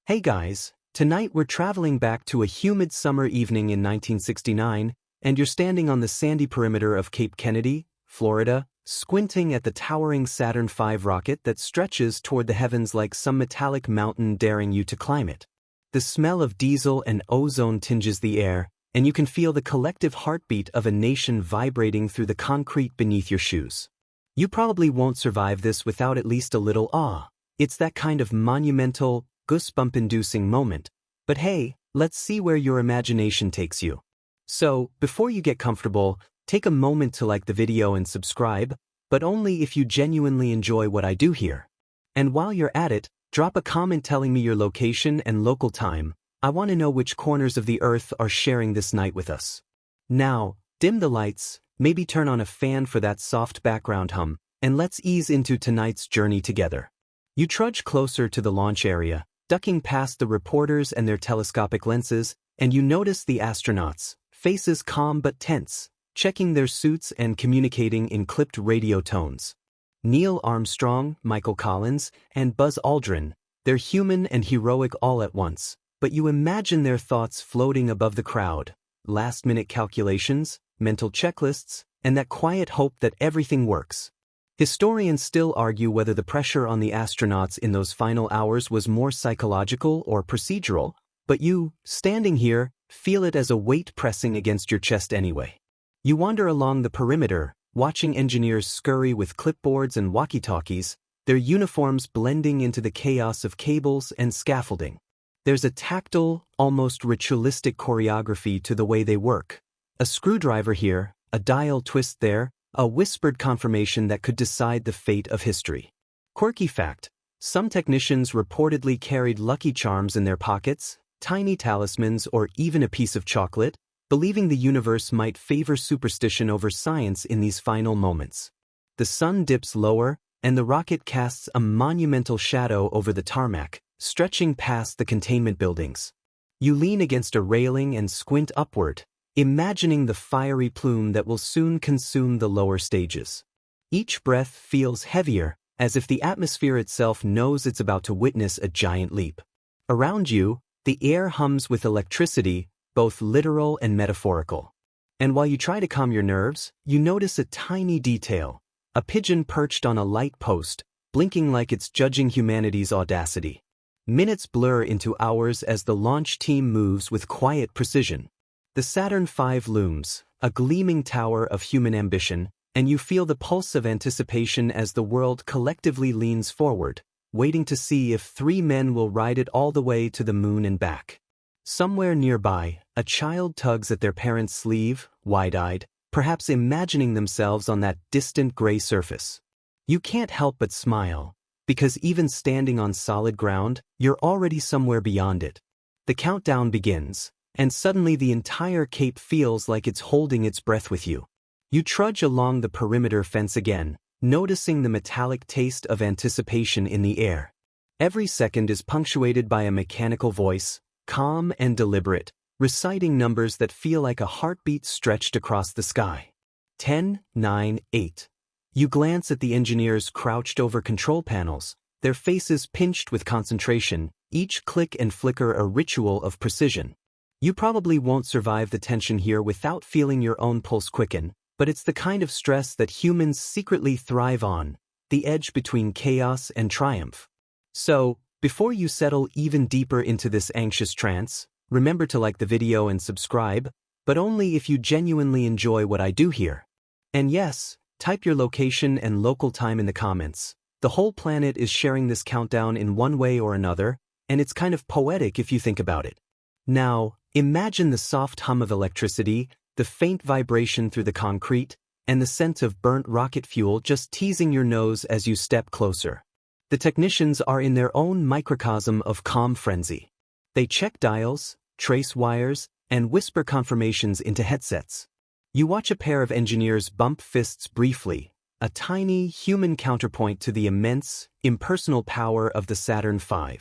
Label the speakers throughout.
Speaker 1: Hey guys, tonight we're traveling back to a humid summer evening in 1969, and you're standing on the sandy perimeter of Cape Kennedy, Florida, squinting at the towering Saturn V rocket that stretches toward the heavens like some metallic mountain daring you to climb it. The smell of diesel and ozone tinges the air, and you can feel the collective heartbeat of a nation vibrating through the concrete beneath your shoes. You probably won't survive this without at least a little awe. It's that kind of monumental, goosebump-inducing moment. But hey, let's see where your imagination takes you. So, before you get comfortable, take a moment to like the video and subscribe, but only if you genuinely enjoy what I do here. And while you're at it, drop a comment telling me your location and local time. I want to know which corners of the earth are sharing this night with us. Now, dim the lights, maybe turn on a fan for that soft background hum, and let's ease into tonight's journey together. You trudge closer to the launch area, ducking past the reporters and their telescopic lenses, and you notice the astronauts, faces calm but tense, checking their suits and communicating in clipped radio tones. Neil Armstrong, Michael Collins, and Buzz Aldrin, they're human and heroic all at once, but you imagine their thoughts floating above the crowd, last-minute calculations, mental checklists, and that quiet hope that everything works. Historians still argue whether the pressure on the astronauts in those final hours was more psychological or procedural, but you, standing here, feel it as a weight pressing against your chest anyway. You wander along the perimeter, watching engineers scurry with clipboards and walkie-talkies, their uniforms blending into the chaos of cables and scaffolding. There's a tactile, almost ritualistic choreography to the way they work. A screwdriver here, a dial twist there, a whispered confirmation that could decide the fate of history. Quirky fact: some technicians reportedly carried Lucky Charms in their pockets, tiny talismans, or even a piece of chocolate, believing the universe might favor superstition over science in these final moments. The sun dips lower, and the rocket casts a monumental shadow over the tarmac, stretching past the containment buildings. You lean against a railing and squint upward, imagining the fiery plume that will soon consume the lower stages. Each breath feels heavier, as if the atmosphere itself knows it's about to witness a giant leap. Around you, the air hums with electricity, both literal and metaphorical. And while you try to calm your nerves, you notice a tiny detail: a pigeon perched on a light post, blinking like it's judging humanity's audacity. Minutes blur into hours as the launch team moves with quiet precision. The Saturn V looms, a gleaming tower of human ambition, and you feel the pulse of anticipation as the world collectively leans forward, waiting to see if three men will ride it all the way to the moon and back. Somewhere nearby, a child tugs at their parent's sleeve, wide-eyed, perhaps imagining themselves on that distant gray surface. You can't help but smile, because even standing on solid ground, you're already somewhere beyond it. The countdown begins, and suddenly the entire Cape feels like it's holding its breath with you. You trudge along the perimeter fence again, noticing the metallic taste of anticipation in the air. Every second is punctuated by a mechanical voice, calm and deliberate, reciting numbers that feel like a heartbeat stretched across the sky. 10, 9, 8. You glance at the engineers crouched over control panels, their faces pinched with concentration, each click and flicker a ritual of precision. You probably won't survive the tension here without feeling your own pulse quicken, but it's the kind of stress that humans secretly thrive on, the edge between chaos and triumph. So, before you settle even deeper into this anxious trance, remember to like the video and subscribe, but only if you genuinely enjoy what I do here. And yes, type your location and local time in the comments. The whole planet is sharing this countdown in one way or another, and it's kind of poetic if you think about it. Now, imagine the soft hum of electricity, the faint vibration through the concrete, and the scent of burnt rocket fuel just teasing your nose as you step closer. The technicians are in their own microcosm of calm frenzy. They check dials, trace wires, and whisper confirmations into headsets. You watch a pair of engineers bump fists briefly, a tiny, human counterpoint to the immense, impersonal power of the Saturn V.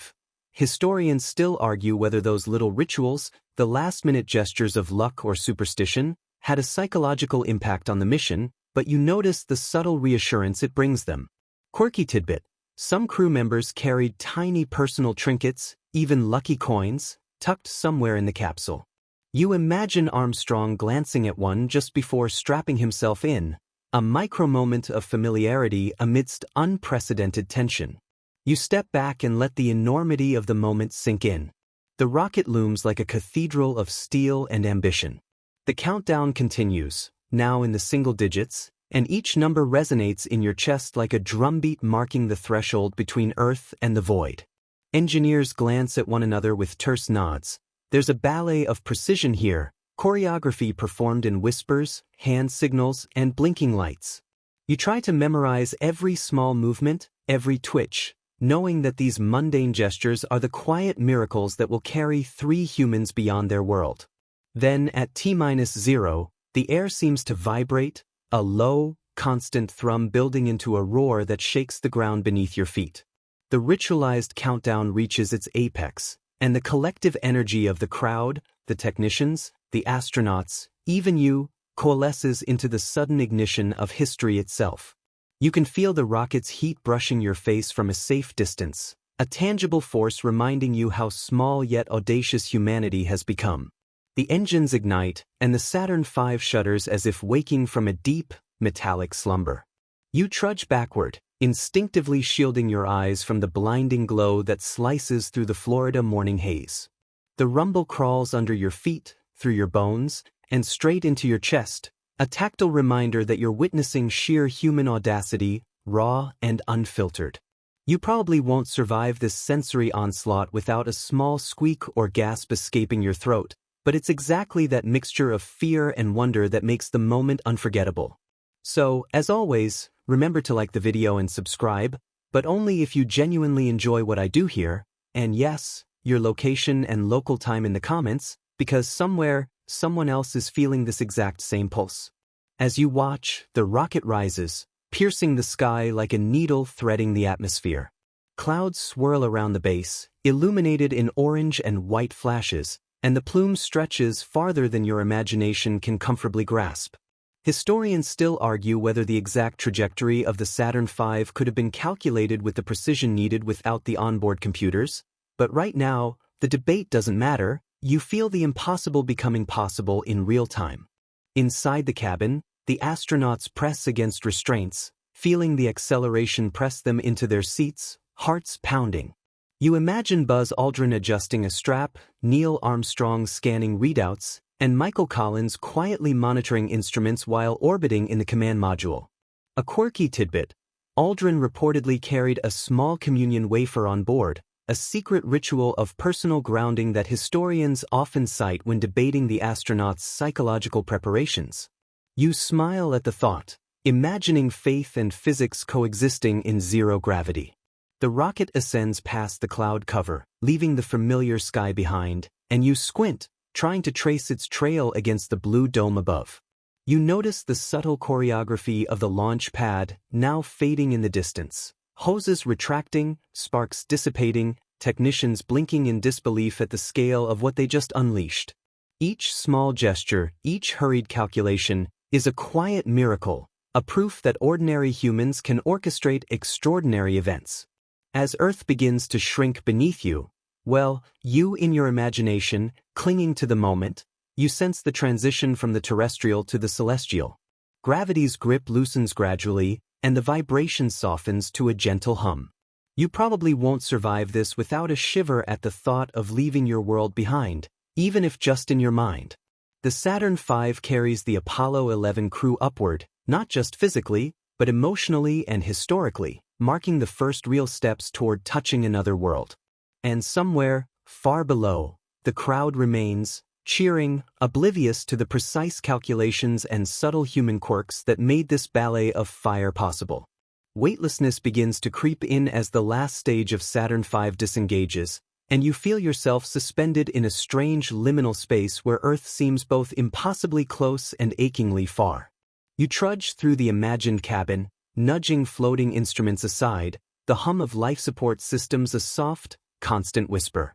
Speaker 1: Historians still argue whether those little rituals, the last-minute gestures of luck or superstition, had a psychological impact on the mission, but you notice the subtle reassurance it brings them. Quirky tidbit: some crew members carried tiny personal trinkets, even lucky coins, tucked somewhere in the capsule. You imagine Armstrong glancing at one just before strapping himself in, a micro-moment of familiarity amidst unprecedented tension. You step back and let the enormity of the moment sink in. The rocket looms like a cathedral of steel and ambition. The countdown continues, now in the single digits, and each number resonates in your chest like a drumbeat marking the threshold between Earth and the void. Engineers glance at one another with terse nods. There's a ballet of precision here, choreography performed in whispers, hand signals, and blinking lights. You try to memorize every small movement, every twitch, knowing that these mundane gestures are the quiet miracles that will carry 3 humans beyond their world. Then, at T-0, the air seems to vibrate, a low, constant thrum building into a roar that shakes the ground beneath your feet. The ritualized countdown reaches its apex, and the collective energy of the crowd, the technicians, the astronauts, even you, coalesces into the sudden ignition of history itself. You can feel the rocket's heat brushing your face from a safe distance, a tangible force reminding you how small yet audacious humanity has become. The engines ignite, and the Saturn V shudders as if waking from a deep, metallic slumber. You trudge backward, instinctively shielding your eyes from the blinding glow that slices through the Florida morning haze. The rumble crawls under your feet, through your bones, and straight into your chest, a tactile reminder that you're witnessing sheer human audacity, raw and unfiltered. You probably won't survive this sensory onslaught without a small squeak or gasp escaping your throat, but it's exactly that mixture of fear and wonder that makes the moment unforgettable. So, as always, remember to like the video and subscribe, but only if you genuinely enjoy what I do here, and yes, your location and local time in the comments, because somewhere, someone else is feeling this exact same pulse. As you watch, the rocket rises, piercing the sky like a needle threading the atmosphere. Clouds swirl around the base, illuminated in orange and white flashes, and the plume stretches farther than your imagination can comfortably grasp. Historians still argue whether the exact trajectory of the Saturn V could have been calculated with the precision needed without the onboard computers, but right now, the debate doesn't matter. You feel the impossible becoming possible in real time. Inside the cabin, the astronauts press against restraints, feeling the acceleration press them into their seats, hearts pounding. You imagine Buzz Aldrin adjusting a strap, Neil Armstrong scanning readouts, and Michael Collins quietly monitoring instruments while orbiting in the command module. A quirky tidbit: Aldrin reportedly carried a small communion wafer on board, a secret ritual of personal grounding that historians often cite when debating the astronauts' psychological preparations. You smile at the thought, imagining faith and physics coexisting in zero gravity. The rocket ascends past the cloud cover, leaving the familiar sky behind, and you squint, trying to trace its trail against the blue dome above. You notice the subtle choreography of the launch pad, now fading in the distance. Hoses retracting, sparks dissipating, technicians blinking in disbelief at the scale of what they just unleashed. Each small gesture, each hurried calculation, is a quiet miracle, a proof that ordinary humans can orchestrate extraordinary events. As Earth begins to shrink beneath you, well, you in your imagination, clinging to the moment, you sense the transition from the terrestrial to the celestial. Gravity's grip loosens gradually, and the vibration softens to a gentle hum. You probably won't survive this without a shiver at the thought of leaving your world behind, even if just in your mind. The Saturn V carries the Apollo 11 crew upward, not just physically, but emotionally and historically, marking the first real steps toward touching another world. And somewhere, far below, the crowd remains, cheering, oblivious to the precise calculations and subtle human quirks that made this ballet of fire possible. Weightlessness begins to creep in as the last stage of Saturn V disengages, and you feel yourself suspended in a strange liminal space where Earth seems both impossibly close and achingly far. You trudge through the imagined cabin, nudging floating instruments aside, the hum of life support systems a soft, constant whisper.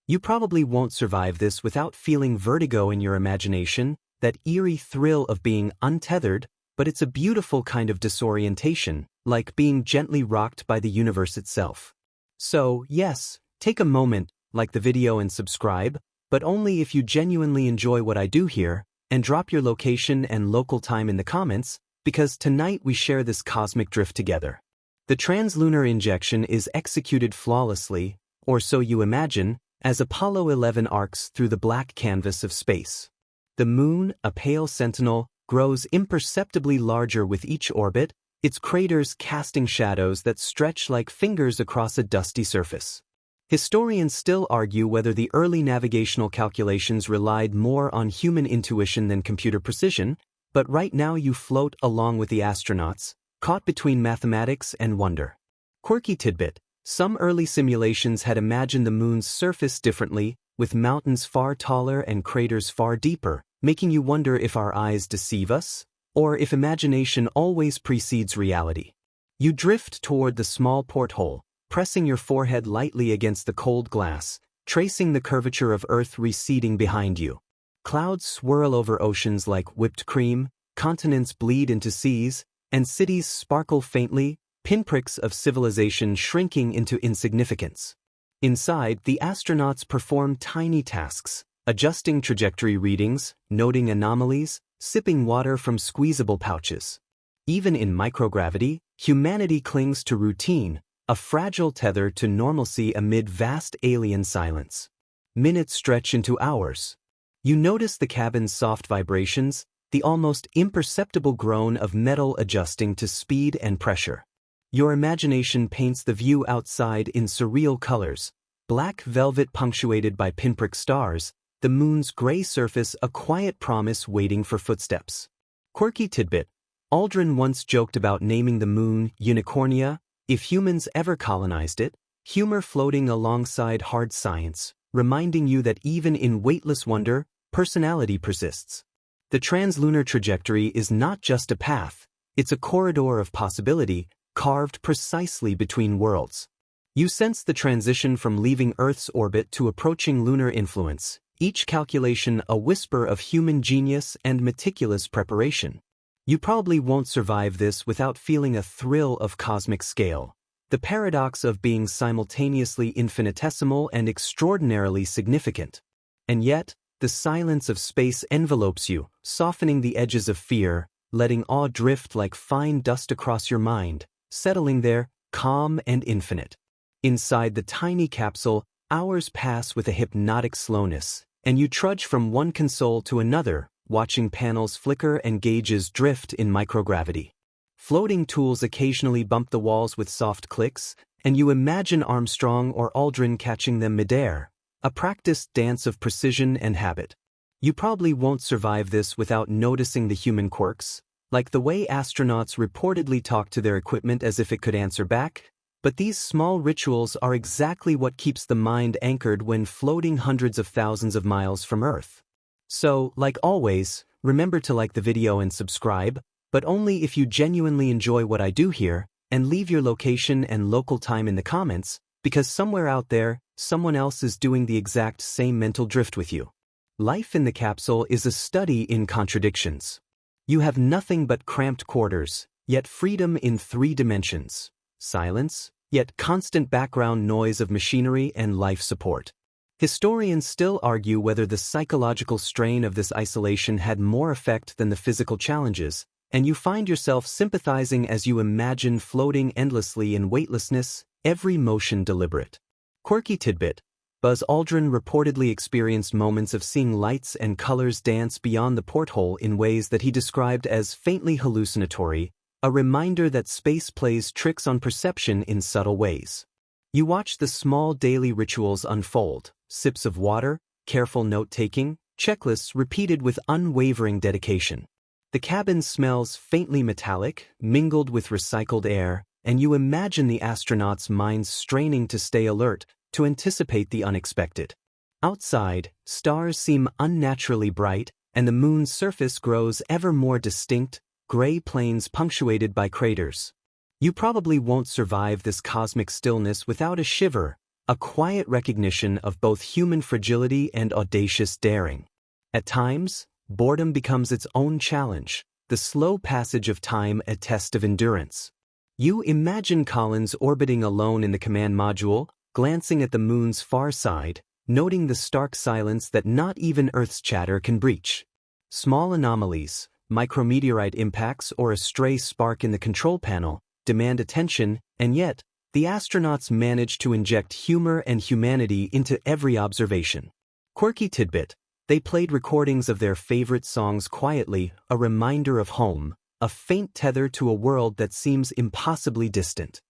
Speaker 1: You probably won't survive this without feeling vertigo in your imagination, that eerie thrill of being untethered, but it's a beautiful kind of disorientation, like being gently rocked by the universe itself. So, yes, take a moment, like the video and subscribe, but only if you genuinely enjoy what I do here, and drop your location and local time in the comments, because tonight we share this cosmic drift together. The translunar injection is executed flawlessly, or so you imagine, as Apollo 11 arcs through the black canvas of space. The moon, a pale sentinel, grows imperceptibly larger with each orbit, its craters casting shadows that stretch like fingers across a dusty surface. Historians still argue whether the early navigational calculations relied more on human intuition than computer precision, but right now you float along with the astronauts, caught between mathematics and wonder. Quirky tidbit: some early simulations had imagined the moon's surface differently, with mountains far taller and craters far deeper, making you wonder if our eyes deceive us, or if imagination always precedes reality. You drift toward the small porthole, pressing your forehead lightly against the cold glass, tracing the curvature of Earth receding behind you. Clouds swirl over oceans like whipped cream, continents bleed into seas, and cities sparkle faintly, pinpricks of civilization shrinking into insignificance. Inside, the astronauts perform tiny tasks, adjusting trajectory readings, noting anomalies, sipping water from squeezable pouches. Even in microgravity, humanity clings to routine, a fragile tether to normalcy amid vast alien silence. Minutes stretch into hours. You notice the cabin's soft vibrations, the almost imperceptible groan of metal adjusting to speed and pressure. Your imagination paints the view outside in surreal colors: black velvet punctuated by pinprick stars, the moon's gray surface a quiet promise waiting for footsteps. Quirky tidbit: Aldrin once joked about naming the moon Unicornia, if humans ever colonized it, humor floating alongside hard science, reminding you that even in weightless wonder, personality persists. The translunar trajectory is not just a path, it's a corridor of possibility, carved precisely between worlds. You sense the transition from leaving Earth's orbit to approaching lunar influence, each calculation a whisper of human genius and meticulous preparation. You probably won't survive this without feeling a thrill of cosmic scale, the paradox of being simultaneously infinitesimal and extraordinarily significant. And yet, the silence of space envelopes you, softening the edges of fear, letting awe drift like fine dust across your mind, settling there, calm and infinite. Inside the tiny capsule, hours pass with a hypnotic slowness, and you trudge from one console to another, watching panels flicker and gauges drift in microgravity. Floating tools occasionally bump the walls with soft clicks, and you imagine Armstrong or Aldrin catching them midair, a practiced dance of precision and habit. You probably won't survive this without noticing the human quirks, like the way astronauts reportedly talk to their equipment as if it could answer back, but these small rituals are exactly what keeps the mind anchored when floating hundreds of thousands of miles from Earth. So, like always, remember to like the video and subscribe, but only if you genuinely enjoy what I do here, and leave your location and local time in the comments, because somewhere out there, someone else is doing the exact same mental drift with you. Life in the capsule is a study in contradictions. You have nothing but cramped quarters, yet freedom in 3 dimensions. Silence, yet constant background noise of machinery and life support. Historians still argue whether the psychological strain of this isolation had more effect than the physical challenges, and you find yourself sympathizing as you imagine floating endlessly in weightlessness, every motion deliberate. Quirky tidbit: Buzz Aldrin reportedly experienced moments of seeing lights and colors dance beyond the porthole in ways that he described as faintly hallucinatory, a reminder that space plays tricks on perception in subtle ways. You watch the small daily rituals unfold: sips of water, careful note-taking, checklists repeated with unwavering dedication. The cabin smells faintly metallic, mingled with recycled air, and you imagine the astronauts' minds straining to stay alert, to anticipate the unexpected. Outside, stars seem unnaturally bright, and the moon's surface grows ever more distinct, gray plains punctuated by craters. You probably won't survive this cosmic stillness without a shiver, a quiet recognition of both human fragility and audacious daring. At times, boredom becomes its own challenge, the slow passage of time a test of endurance. You imagine Collins orbiting alone in the command module, glancing at the moon's far side, noting the stark silence that not even Earth's chatter can breach. Small anomalies, micrometeorite impacts or a stray spark in the control panel, demand attention, and yet, the astronauts manage to inject humor and humanity into every observation. Quirky tidbit: they played recordings of their favorite songs quietly, a reminder of home, a faint tether to a world that seems impossibly distant.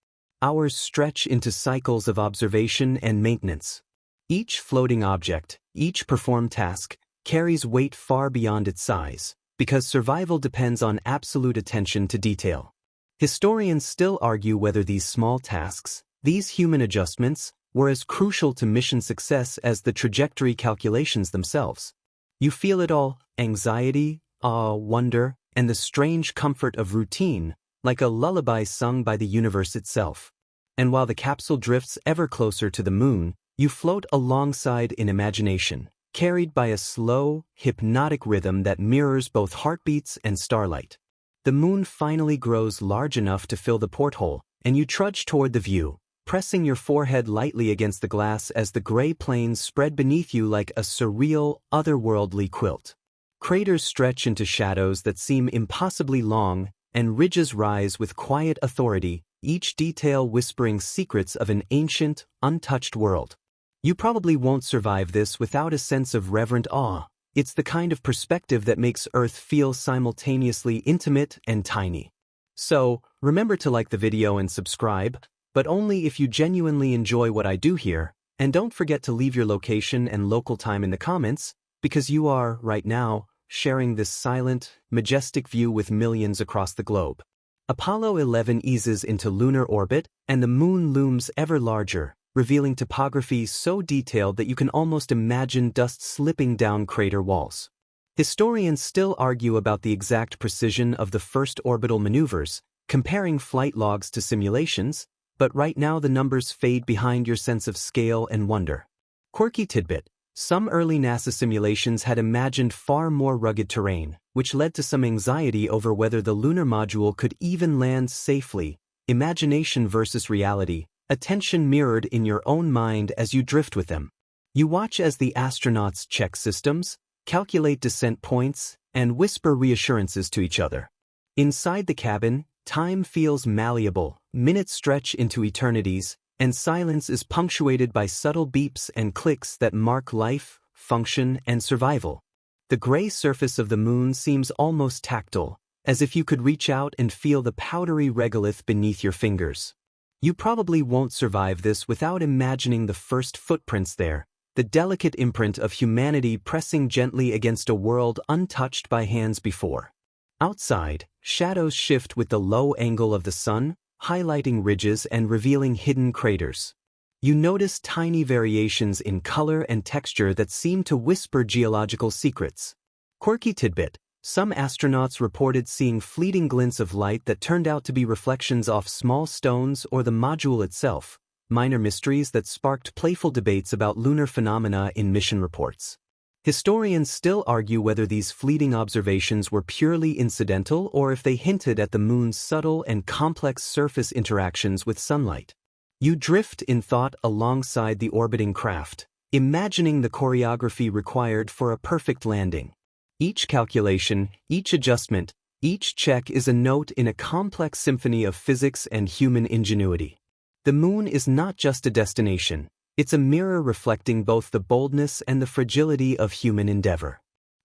Speaker 1: Hours stretch into cycles of observation and maintenance. Each floating object, each performed task, carries weight far beyond its size, because survival depends on absolute attention to detail. Historians still argue whether these small tasks, these human adjustments, were as crucial to mission success as the trajectory calculations themselves. You feel it all: anxiety, awe, wonder, and the strange comfort of routine, like a lullaby sung by the universe itself. And while the capsule drifts ever closer to the moon, you float alongside in imagination, carried by a slow, hypnotic rhythm that mirrors both heartbeats and starlight. The moon finally grows large enough to fill the porthole, and you trudge toward the view, pressing your forehead lightly against the glass as the gray plains spread beneath you like a surreal, otherworldly quilt. Craters stretch into shadows that seem impossibly long, and ridges rise with quiet authority, each detail whispering secrets of an ancient, untouched world. You probably won't survive this without a sense of reverent awe. It's the kind of perspective that makes Earth feel simultaneously intimate and tiny. So, remember to like the video and subscribe, but only if you genuinely enjoy what I do here, and don't forget to leave your location and local time in the comments, because you are, right now, sharing this silent, majestic view with millions across the globe. Apollo 11 eases into lunar orbit, and the moon looms ever larger, revealing topography so detailed that you can almost imagine dust slipping down crater walls. Historians still argue about the exact precision of the first orbital maneuvers, comparing flight logs to simulations, but right now the numbers fade behind your sense of scale and wonder. Quirky tidbit: some early NASA simulations had imagined far more rugged terrain, which led to some anxiety over whether the lunar module could even land safely. Imagination versus reality, attention mirrored in your own mind as you drift with them. You watch as the astronauts check systems, calculate descent points, and whisper reassurances to each other. Inside the cabin, time feels malleable, minutes stretch into eternities, and silence is punctuated by subtle beeps and clicks that mark life, function, and survival. The gray surface of the moon seems almost tactile, as if you could reach out and feel the powdery regolith beneath your fingers. You probably won't survive this without imagining the first footprints there, the delicate imprint of humanity pressing gently against a world untouched by hands before. Outside, shadows shift with the low angle of the sun, highlighting ridges and revealing hidden craters. You notice tiny variations in color and texture that seem to whisper geological secrets. Quirky tidbit: some astronauts reported seeing fleeting glints of light that turned out to be reflections off small stones or the module itself, minor mysteries that sparked playful debates about lunar phenomena in mission reports. Historians still argue whether these fleeting observations were purely incidental or if they hinted at the moon's subtle and complex surface interactions with sunlight. You drift in thought alongside the orbiting craft, imagining the choreography required for a perfect landing. Each calculation, each adjustment, each check is a note in a complex symphony of physics and human ingenuity. The moon is not just a destination. It's a mirror reflecting both the boldness and the fragility of human endeavor.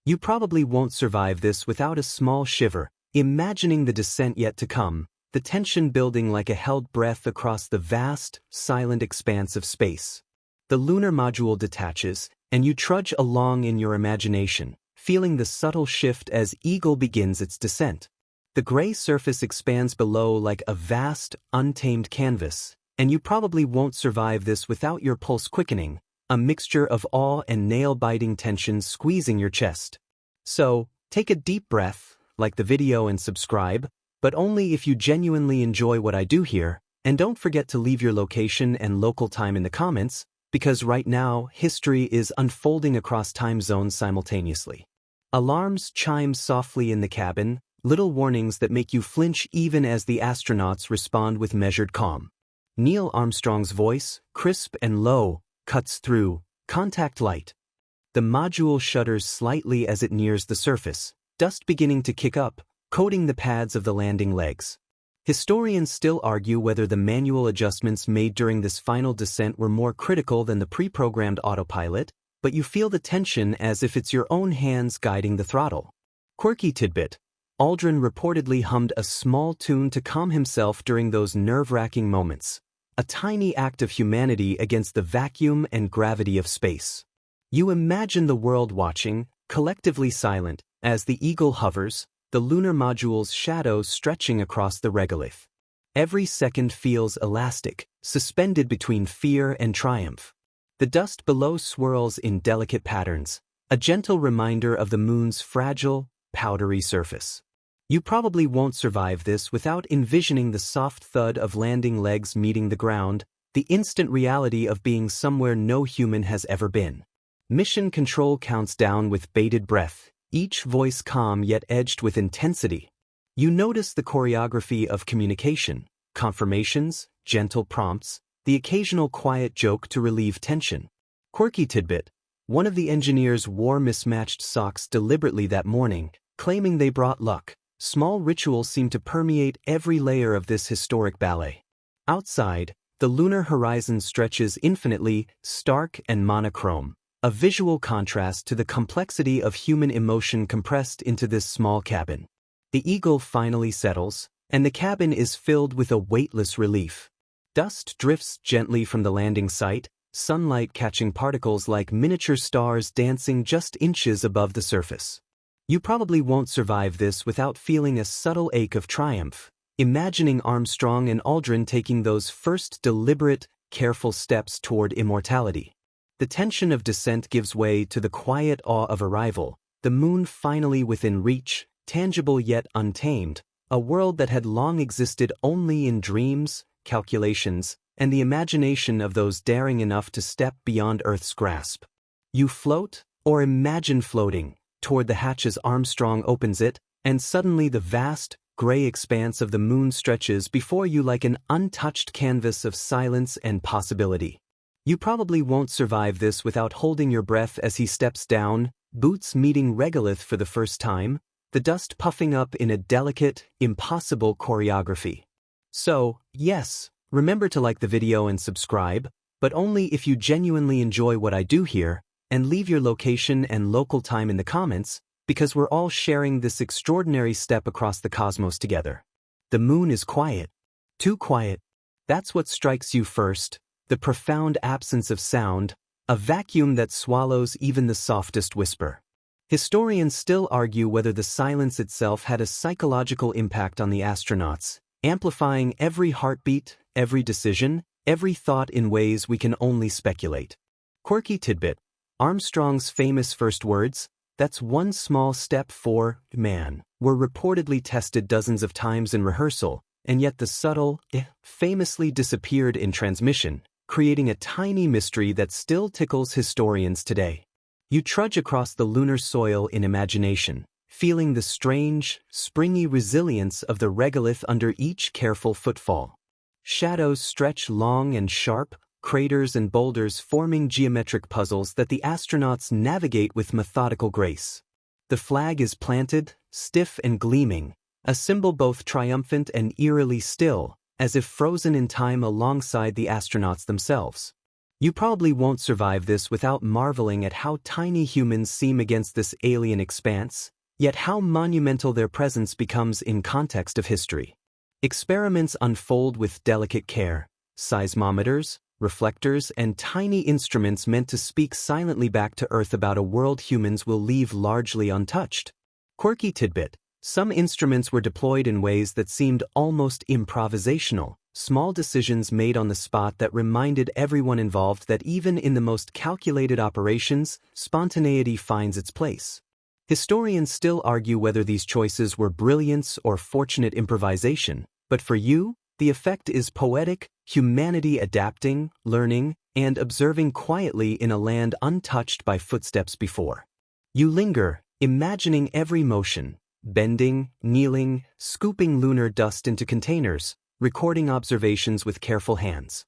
Speaker 1: You probably won't survive this without a small shiver, imagining the descent yet to come, the tension building like a held breath across the vast, silent expanse of space. The lunar module detaches, and you trudge along in your imagination, feeling the subtle shift as Eagle begins its descent. The gray surface expands below like a vast, untamed canvas, and you probably won't survive this without your pulse quickening, a mixture of awe and nail-biting tension squeezing your chest. So, take a deep breath, like the video and subscribe, but only if you genuinely enjoy what I do here, and don't forget to leave your location and local time in the comments, because right now, history is unfolding across time zones simultaneously. Alarms chime softly in the cabin, little warnings that make you flinch even as the astronauts respond with measured calm. Neil Armstrong's voice, crisp and low, cuts through. Contact light. The module shudders slightly as it nears the surface, dust beginning to kick up, coating the pads of the landing legs. Historians still argue whether the manual adjustments made during this final descent were more critical than the pre-programmed autopilot, but you feel the tension as if it's your own hands guiding the throttle. Quirky tidbit: Aldrin reportedly hummed a small tune to calm himself during those nerve-wracking moments, a tiny act of humanity against the vacuum and gravity of space. You imagine the world watching, collectively silent, as the Eagle hovers, the lunar module's shadow stretching across the regolith. Every second feels elastic, suspended between fear and triumph. The dust below swirls in delicate patterns, a gentle reminder of the moon's fragile, powdery surface. You probably won't survive this without envisioning the soft thud of landing legs meeting the ground, the instant reality of being somewhere no human has ever been. Mission Control counts down with bated breath, each voice calm yet edged with intensity. You notice the choreography of communication, confirmations, gentle prompts, the occasional quiet joke to relieve tension. Quirky tidbit: one of the engineers wore mismatched socks deliberately that morning, claiming they brought luck. Small rituals seem to permeate every layer of this historic ballet. Outside, the lunar horizon stretches infinitely, stark and monochrome, a visual contrast to the complexity of human emotion compressed into this small cabin. The Eagle finally settles, and the cabin is filled with a weightless relief. Dust drifts gently from the landing site, sunlight catching particles like miniature stars dancing just inches above the surface. You probably won't survive this without feeling a subtle ache of triumph, imagining Armstrong and Aldrin taking those first deliberate, careful steps toward immortality. The tension of descent gives way to the quiet awe of arrival, the moon finally within reach, tangible yet untamed, a world that had long existed only in dreams, calculations, and the imagination of those daring enough to step beyond Earth's grasp. You float, or imagine floating, toward the hatch as Armstrong opens it, and suddenly the vast, gray expanse of the moon stretches before you like an untouched canvas of silence and possibility. You probably won't survive this without holding your breath as he steps down, boots meeting regolith for the first time, the dust puffing up in a delicate, impossible choreography. So, yes, remember to like the video and subscribe, but only if you genuinely enjoy what I do here, and leave your location and local time in the comments, because we're all sharing this extraordinary step across the cosmos together. The moon is quiet. Too quiet. That's what strikes you first, the profound absence of sound, a vacuum that swallows even the softest whisper. Historians still argue whether the silence itself had a psychological impact on the astronauts, amplifying every heartbeat, every decision, every thought in ways we can only speculate. Quirky tidbit: Armstrong's famous first words, "That's one small step for man," were reportedly tested dozens of times in rehearsal, and yet the subtle famously disappeared in transmission, creating a tiny mystery that still tickles historians today. You trudge across the lunar soil in imagination, feeling the strange, springy resilience of the regolith under each careful footfall. Shadows stretch long and sharp, craters and boulders forming geometric puzzles that the astronauts navigate with methodical grace. The flag is planted, stiff and gleaming, a symbol both triumphant and eerily still, as if frozen in time alongside the astronauts themselves. You probably won't survive this without marveling at how tiny humans seem against this alien expanse, yet how monumental their presence becomes in context of history. Experiments unfold with delicate care, seismometers, reflectors, and tiny instruments meant to speak silently back to Earth about a world humans will leave largely untouched. Quirky tidbit: some instruments were deployed in ways that seemed almost improvisational, small decisions made on the spot that reminded everyone involved that even in the most calculated operations, spontaneity finds its place. Historians still argue whether these choices were brilliance or fortunate improvisation, but for you, the effect is poetic, humanity adapting, learning, and observing quietly in a land untouched by footsteps before. You linger, imagining every motion, bending, kneeling, scooping lunar dust into containers, recording observations with careful hands.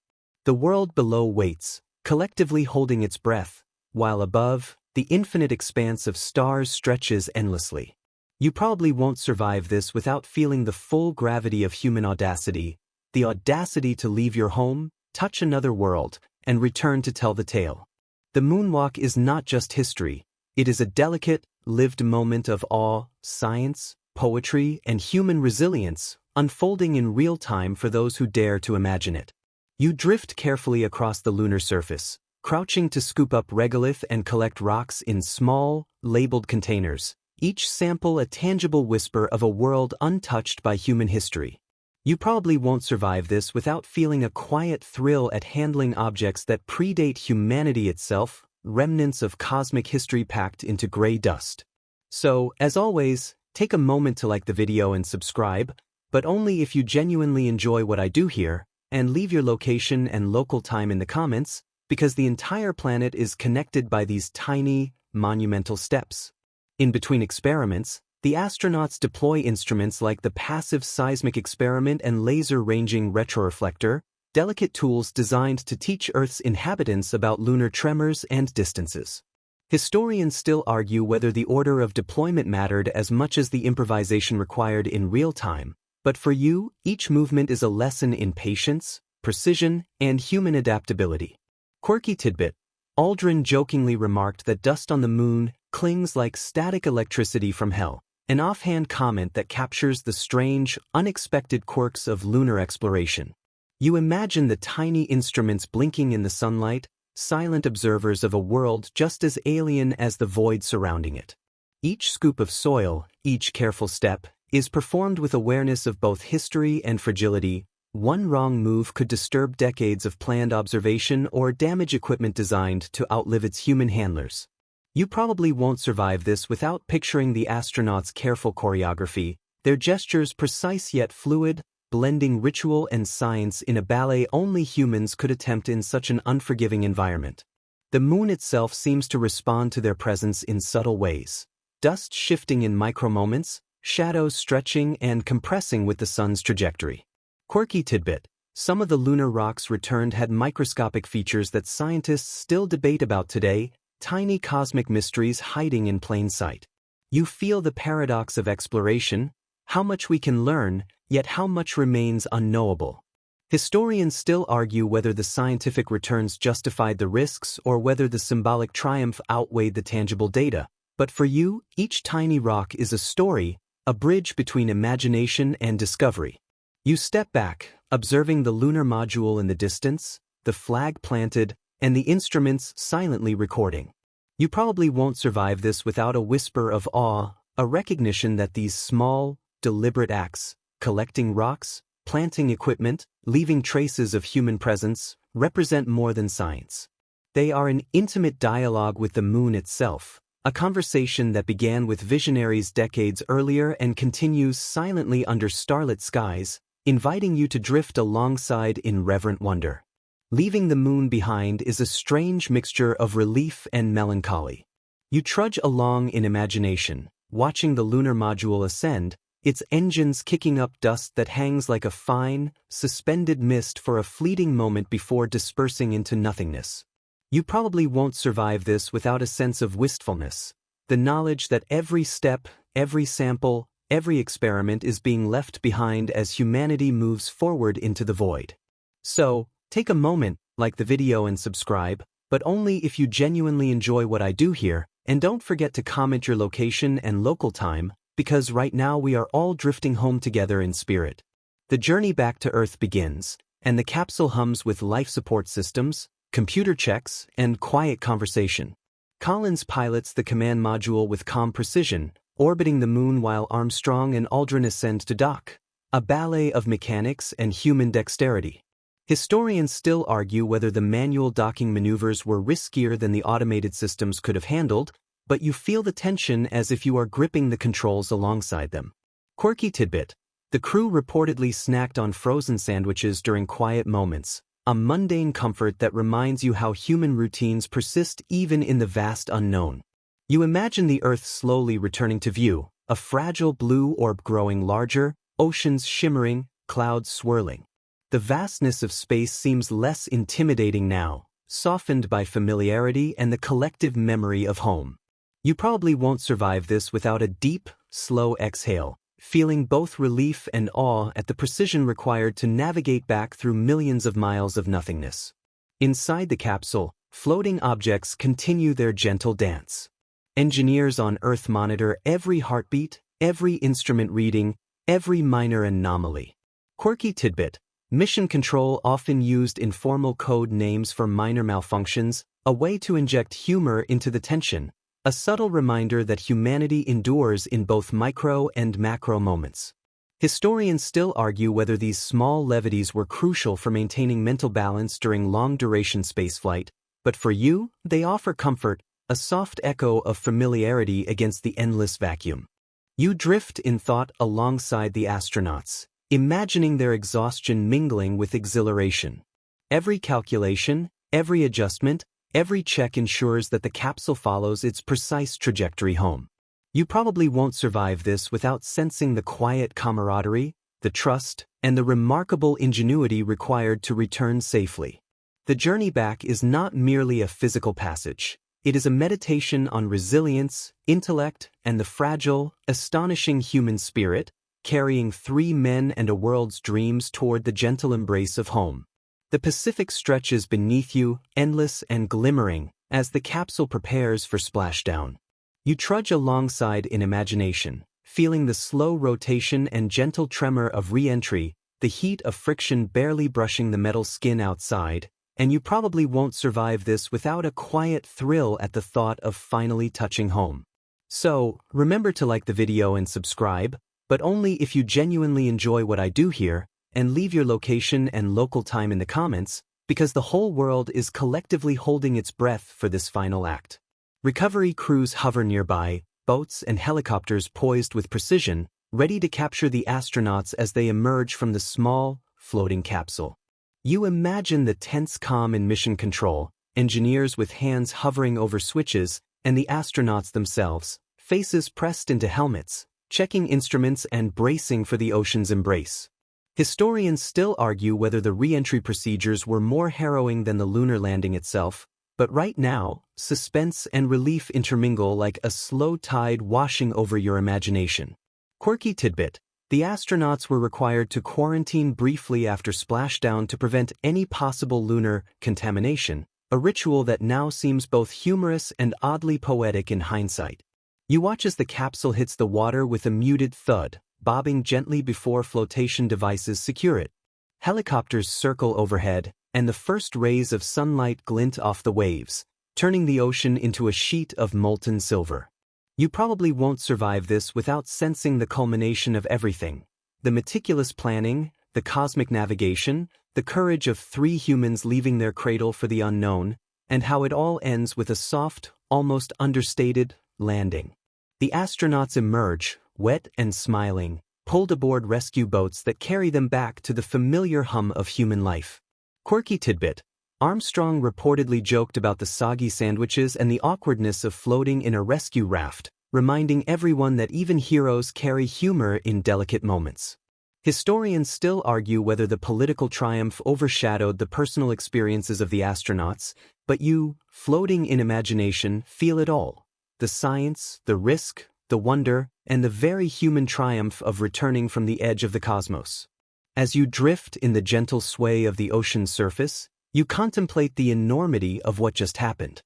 Speaker 1: The world below waits, collectively holding its breath, while above, the infinite expanse of stars stretches endlessly. You probably won't survive this without feeling the full gravity of human audacity, the audacity to leave your home, touch another world, and return to tell the tale. The moonwalk is not just history, it is a delicate, lived moment of awe, science, poetry, and human resilience, unfolding in real time for those who dare to imagine it. You drift carefully across the lunar surface, crouching to scoop up regolith and collect rocks in small, labeled containers, each sample a tangible whisper of a world untouched by human history. You probably won't survive this without feeling a quiet thrill at handling objects that predate humanity itself, remnants of cosmic history packed into gray dust. So, as always, take a moment to like the video and subscribe, but only if you genuinely enjoy what I do here, and leave your location and local time in the comments, because the entire planet is connected by these tiny, monumental steps. In between experiments, the astronauts deploy instruments like the passive seismic experiment and laser-ranging retroreflector, delicate tools designed to teach Earth's inhabitants about lunar tremors and distances. Historians still argue whether the order of deployment mattered as much as the improvisation required in real time, but for you, each movement is a lesson in patience, precision, and human adaptability. Quirky tidbit: Aldrin jokingly remarked that dust on the moon clings like static electricity from hell, an offhand comment that captures the strange, unexpected quirks of lunar exploration. You imagine the tiny instruments blinking in the sunlight, silent observers of a world just as alien as the void surrounding it. Each scoop of soil, each careful step, is performed with awareness of both history and fragility. One wrong move could disturb decades of planned observation or damage equipment designed to outlive its human handlers. You probably won't survive this without picturing the astronauts' careful choreography, their gestures precise yet fluid, blending ritual and science in a ballet only humans could attempt in such an unforgiving environment. The moon itself seems to respond to their presence in subtle ways. Dust shifting in micro-moments, shadows stretching and compressing with the sun's trajectory. Quirky tidbit: some of the lunar rocks returned had microscopic features that scientists still debate about today, tiny cosmic mysteries hiding in plain sight. You feel the paradox of exploration, how much we can learn, yet how much remains unknowable. Historians still argue whether the scientific returns justified the risks or whether the symbolic triumph outweighed the tangible data. But for you, each tiny rock is a story, a bridge between imagination and discovery. You step back, observing the lunar module in the distance, the flag planted, and the instruments silently recording. You probably won't survive this without a whisper of awe, a recognition that these small, deliberate acts, collecting rocks, planting equipment, leaving traces of human presence, represent more than science. They are an intimate dialogue with the moon itself, a conversation that began with visionaries decades earlier and continues silently under starlit skies, inviting you to drift alongside in reverent wonder. Leaving the moon behind is a strange mixture of relief and melancholy. You trudge along in imagination, watching the lunar module ascend, its engines kicking up dust that hangs like a fine, suspended mist for a fleeting moment before dispersing into nothingness. You probably won't survive this without a sense of wistfulness, the knowledge that every step, every sample, every experiment is being left behind as humanity moves forward into the void. So, take a moment, like the video and subscribe, but only if you genuinely enjoy what I do here, and don't forget to comment your location and local time, because right now we are all drifting home together in spirit. The journey back to Earth begins, and the capsule hums with life support systems, computer checks, and quiet conversation. Collins pilots the command module with calm precision, orbiting the moon while Armstrong and Aldrin ascend to dock, a ballet of mechanics and human dexterity. Historians still argue whether the manual docking maneuvers were riskier than the automated systems could have handled, but you feel the tension as if you are gripping the controls alongside them. Quirky tidbit: the crew reportedly snacked on frozen sandwiches during quiet moments, a mundane comfort that reminds you how human routines persist even in the vast unknown. You imagine the Earth slowly returning to view, a fragile blue orb growing larger, oceans shimmering, clouds swirling. The vastness of space seems less intimidating now, softened by familiarity and the collective memory of home. You probably won't survive this without a deep, slow exhale, feeling both relief and awe at the precision required to navigate back through millions of miles of nothingness. Inside the capsule, floating objects continue their gentle dance. Engineers on Earth monitor every heartbeat, every instrument reading, every minor anomaly. Quirky tidbit: Mission Control often used informal code names for minor malfunctions, a way to inject humor into the tension, a subtle reminder that humanity endures in both micro and macro moments. Historians still argue whether these small levities were crucial for maintaining mental balance during long-duration spaceflight, but for you, they offer comfort, a soft echo of familiarity against the endless vacuum. You drift in thought alongside the astronauts, imagining their exhaustion mingling with exhilaration. Every calculation, every adjustment, every check ensures that the capsule follows its precise trajectory home. You probably won't survive this without sensing the quiet camaraderie, the trust, and the remarkable ingenuity required to return safely. The journey back is not merely a physical passage. It is a meditation on resilience, intellect, and the fragile, astonishing human spirit, carrying 3 men and a world's dreams toward the gentle embrace of home. The Pacific stretches beneath you, endless and glimmering, as the capsule prepares for splashdown. You trudge alongside in imagination, feeling the slow rotation and gentle tremor of re-entry, the heat of friction barely brushing the metal skin outside, and you probably won't survive this without a quiet thrill at the thought of finally touching home. So, remember to like the video and subscribe, but only if you genuinely enjoy what I do here, and leave your location and local time in the comments, because the whole world is collectively holding its breath for this final act. Recovery crews hover nearby, boats and helicopters poised with precision, ready to capture the astronauts as they emerge from the small, floating capsule. You imagine the tense calm in Mission Control, engineers with hands hovering over switches, and the astronauts themselves, faces pressed into helmets, checking instruments and bracing for the ocean's embrace. Historians still argue whether the re-entry procedures were more harrowing than the lunar landing itself, but right now, suspense and relief intermingle like a slow tide washing over your imagination. Quirky tidbit: the astronauts were required to quarantine briefly after splashdown to prevent any possible lunar contamination, a ritual that now seems both humorous and oddly poetic in hindsight. You watch as the capsule hits the water with a muted thud, bobbing gently before flotation devices secure it. Helicopters circle overhead, and the first rays of sunlight glint off the waves, turning the ocean into a sheet of molten silver. You probably won't survive this without sensing the culmination of everything: the meticulous planning, the cosmic navigation, the courage of 3 humans leaving their cradle for the unknown, and how it all ends with a soft, almost understated, landing. The astronauts emerge, wet and smiling, pulled aboard rescue boats that carry them back to the familiar hum of human life. Quirky tidbit: Armstrong reportedly joked about the soggy sandwiches and the awkwardness of floating in a rescue raft, reminding everyone that even heroes carry humor in delicate moments. Historians still argue whether the political triumph overshadowed the personal experiences of the astronauts, but you, floating in imagination, feel it all: the science, the risk, the wonder, and the very human triumph of returning from the edge of the cosmos. As you drift in the gentle sway of the ocean's surface, you contemplate the enormity of what just happened.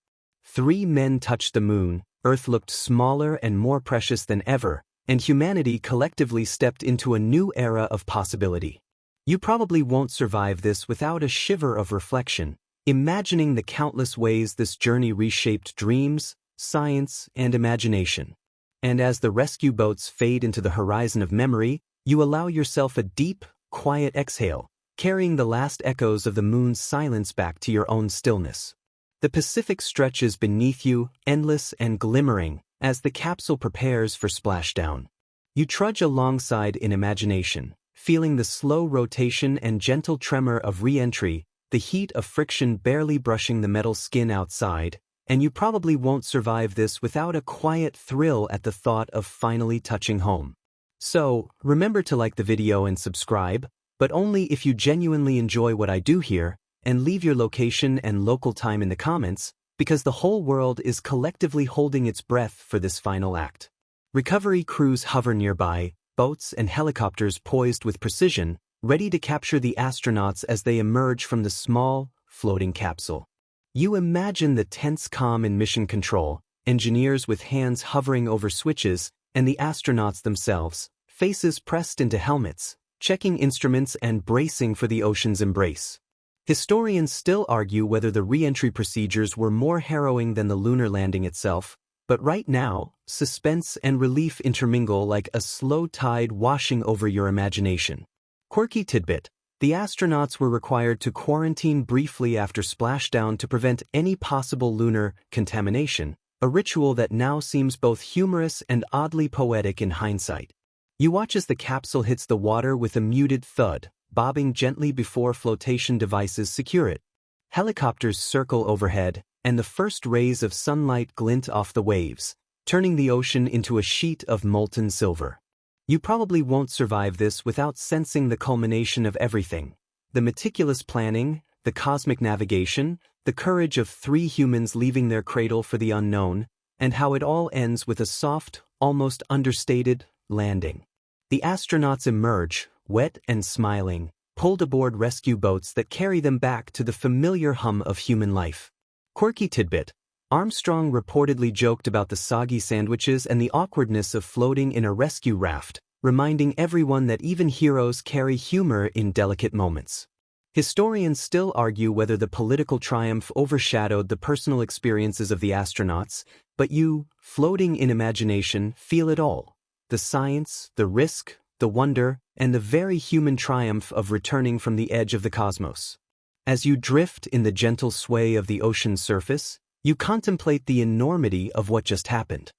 Speaker 1: 3 men touched the moon, Earth looked smaller and more precious than ever, and humanity collectively stepped into a new era of possibility. You probably won't survive this without a shiver of reflection, imagining the countless ways this journey reshaped dreams, science, and imagination. And as the rescue boats fade into the horizon of memory, you allow yourself a deep, quiet exhale, carrying the last echoes of the moon's silence back to your own stillness. The Pacific stretches beneath you, endless and glimmering, as the capsule prepares for splashdown. You trudge alongside in imagination, feeling the slow rotation and gentle tremor of re-entry, the heat of friction barely brushing the metal skin outside, and you probably won't survive this without a quiet thrill at the thought of finally touching home. So, remember to like the video and subscribe, but only if you genuinely enjoy what I do here, and leave your location and local time in the comments, because the whole world is collectively holding its breath for this final act. Recovery crews hover nearby, boats and helicopters poised with precision, ready to capture the astronauts as they emerge from the small, floating capsule. You imagine the tense calm in mission control, engineers with hands hovering over switches, and the astronauts themselves, faces pressed into helmets, checking instruments and bracing for the ocean's embrace. Historians still argue whether the re-entry procedures were more harrowing than the lunar landing itself, but right now, suspense and relief intermingle like a slow tide washing over your imagination. Quirky tidbit: the astronauts were required to quarantine briefly after splashdown to prevent any possible lunar contamination, a ritual that now seems both humorous and oddly poetic in hindsight. You watch as the capsule hits the water with a muted thud, bobbing gently before flotation devices secure it. Helicopters circle overhead, and the first rays of sunlight glint off the waves, turning the ocean into a sheet of molten silver. You probably won't survive this without sensing the culmination of everything: the meticulous planning, the cosmic navigation, the courage of 3 humans leaving their cradle for the unknown, and how it all ends with a soft, almost understated, landing. The astronauts emerge, wet and smiling, pulled aboard rescue boats that carry them back to the familiar hum of human life. Quirky tidbit: Armstrong reportedly joked about the soggy sandwiches and the awkwardness of floating in a rescue raft, reminding everyone that even heroes carry humor in delicate moments. Historians still argue whether the political triumph overshadowed the personal experiences of the astronauts, but you, floating in imagination, feel it all: the science, the risk, the wonder, and the very human triumph of returning from the edge of the cosmos. As you drift in the gentle sway of the ocean's surface, you contemplate the enormity of what just happened.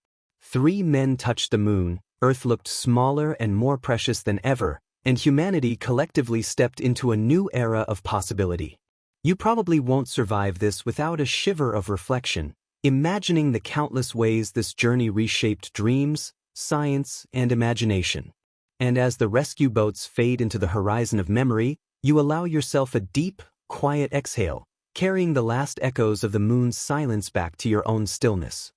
Speaker 1: 3 men touched the moon, Earth looked smaller and more precious than ever, and humanity collectively stepped into a new era of possibility. You probably won't survive this without a shiver of reflection, imagining the countless ways this journey reshaped dreams, science, and imagination. And as the rescue boats fade into the horizon of memory, you allow yourself a deep, quiet exhale, carrying the last echoes of the moon's silence back to your own stillness.